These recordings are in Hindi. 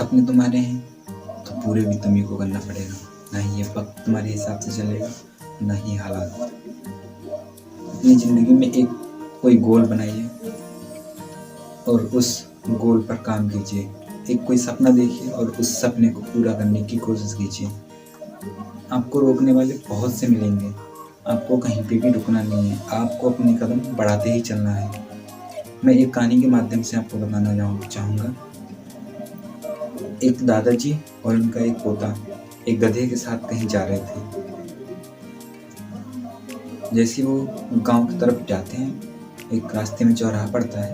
सपने तुम्हारे हैं तो पूरे भी तुम्ही को करना पड़ेगा। ना ही ये वक्त तुम्हारे हिसाब से चलेगा, ना ही हालात। अपनी ज़िंदगी में एक कोई गोल बनाइए और उस गोल पर काम कीजिए। एक कोई सपना देखिए और उस सपने को पूरा करने की कोशिश कीजिए। आपको रोकने वाले बहुत से मिलेंगे, आपको कहीं पे भी रुकना नहीं है, आपको अपने कदम बढ़ाते ही चलना है। मैं एक कहानी के माध्यम से आपको बताना चाहूँगा। एक दादाजी और उनका एक पोता एक गधे के साथ कहीं जा रहे थे। जैसे वो गांव की तरफ जाते हैं, एक रास्ते में चौराहा पड़ता है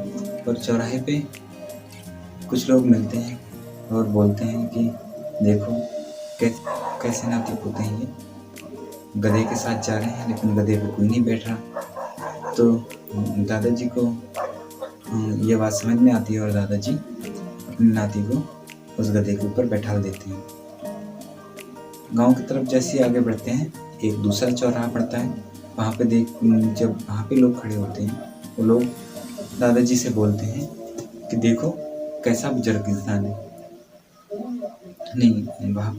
और चौराहे पे कुछ लोग मिलते हैं और बोलते हैं कि देखो कैसे नाती पोते हैं, ये गधे के साथ जा रहे हैं लेकिन गधे पे कोई नहीं बैठ रहा। तो दादाजी को ये बात समझ में आती है और दादाजी अपनी नाती को उस गधे के ऊपर बैठा देते हैं। गांव की तरफ जैसे आगे बढ़ते हैं, एक दूसरा चौराहा पड़ता है। वहाँ पे जब वहाँ पे लोग खड़े होते हैं, वो लोग दादाजी से बोलते हैं कि देखो कैसा बुजुर्ग इंसान है। नहीं, वहाँ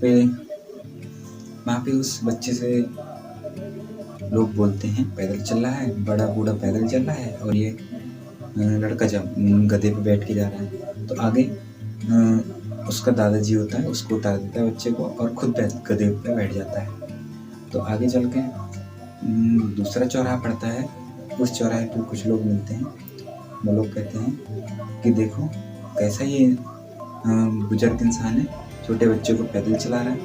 पे उस बच्चे से लोग बोलते हैं पैदल चल रहा है, बड़ा बूढ़ा पैदल चल रहा है और ये लड़का जब गधे पे बैठ के जा रहा है। तो आगे उसका दादाजी होता है, उसको उतार देता है बच्चे को और खुद गधे पे बैठ जाता है। तो आगे चल के दूसरा चौराहा पड़ता है। उस चौराहे पे कुछ लोग मिलते हैं। वो लोग कहते हैं कि देखो कैसा ये बुजुर्ग इंसान है, छोटे बच्चे को पैदल चला रहा है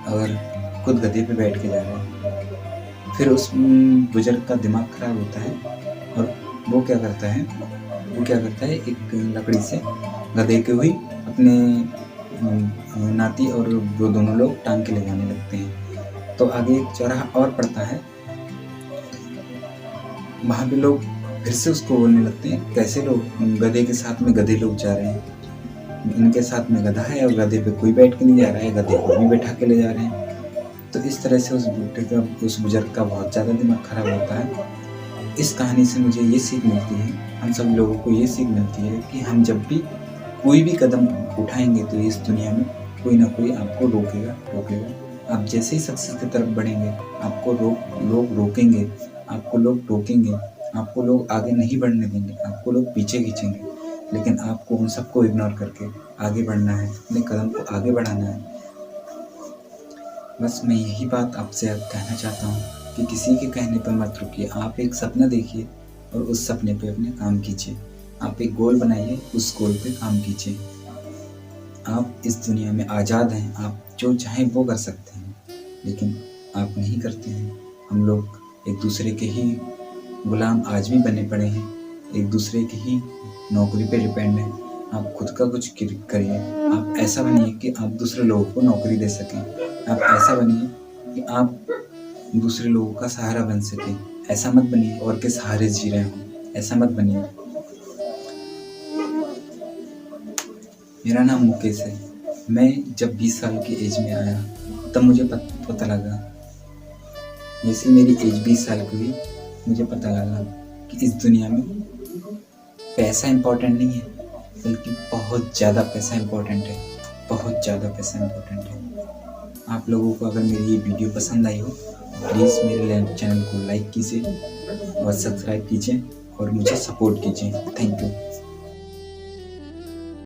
और खुद गधे पे बैठ के जा रहा है। फिर उस बुजुर्ग का दिमाग खराब होता है और वो क्या करता है एक लकड़ी से गधे के हुई अपने नाती और वो दोनों लोग टांग के ले जाने लगते हैं। तो आगे एक चौराहा और पड़ता है। वहाँ भी लोग फिर से उसको बोलने लगते हैं कैसे लोग गधे के साथ में गधे लोग जा रहे हैं, इनके साथ में गधा है और गधे पे कोई बैठ के नहीं जा रहा है, गधे को भी बैठा के ले जा रहे हैं। तो इस तरह से उस बुजुर्ग का बहुत ज़्यादा दिमाग खराब होता है। इस कहानी से मुझे ये सीख मिलती है, हम सब लोगों को ये सीख मिलती है कि हम जब भी कोई भी कदम उठाएंगे तो इस दुनिया में कोई ना कोई आपको रोकेगा। आप जैसे ही सक्सेस की तरफ बढ़ेंगे, आपको लोग रोकेंगे, आपको लोग टोकेंगे, आपको लोग आगे नहीं बढ़ने देंगे, आपको लोग पीछे खींचेंगे। लेकिन आपको उन सबको इग्नोर करके आगे बढ़ना है, अपने कदम को आगे बढ़ाना है। बस मैं यही बात आपसे कहना चाहता हूँ कि किसी के कहने पर मत रुकिए। आप एक सपना देखिए और उस सपने पे अपने काम कीजिए। आप एक गोल बनाइए, उस गोल पे काम कीजिए। आप इस दुनिया में आज़ाद हैं, आप जो चाहें वो कर सकते हैं, लेकिन आप नहीं करते हैं। हम लोग एक दूसरे के ही गुलाम आज भी बने पड़े हैं, एक दूसरे की ही नौकरी पे डिपेंड हैं। आप खुद का कुछ करिए। आप ऐसा बनिए कि आप दूसरे लोगों को नौकरी दे सकें। आप ऐसा बनिए कि आप दूसरे लोगों का सहारा बन सकें। ऐसा मत बनिए और के सहारे जी रहे हो, ऐसा मत बनिए। मेरा नाम मुकेश है। मैं जब 20 साल की एज में आया तब मुझे पता लगा, जैसे मेरी एज 20 साल की हुई, मुझे पता लगा कि इस दुनिया में पैसा इम्पोर्टेंट नहीं है, बल्कि बहुत ज़्यादा पैसा इम्पोर्टेंट है, बहुत ज़्यादा पैसा इम्पोर्टेंट है। आप लोगों को अगर मेरी ये वीडियो पसंद आई हो, प्लीज़ मेरे चैनल को लाइक कीजिए और सब्सक्राइब कीजिए और मुझे सपोर्ट कीजिए। Thank you.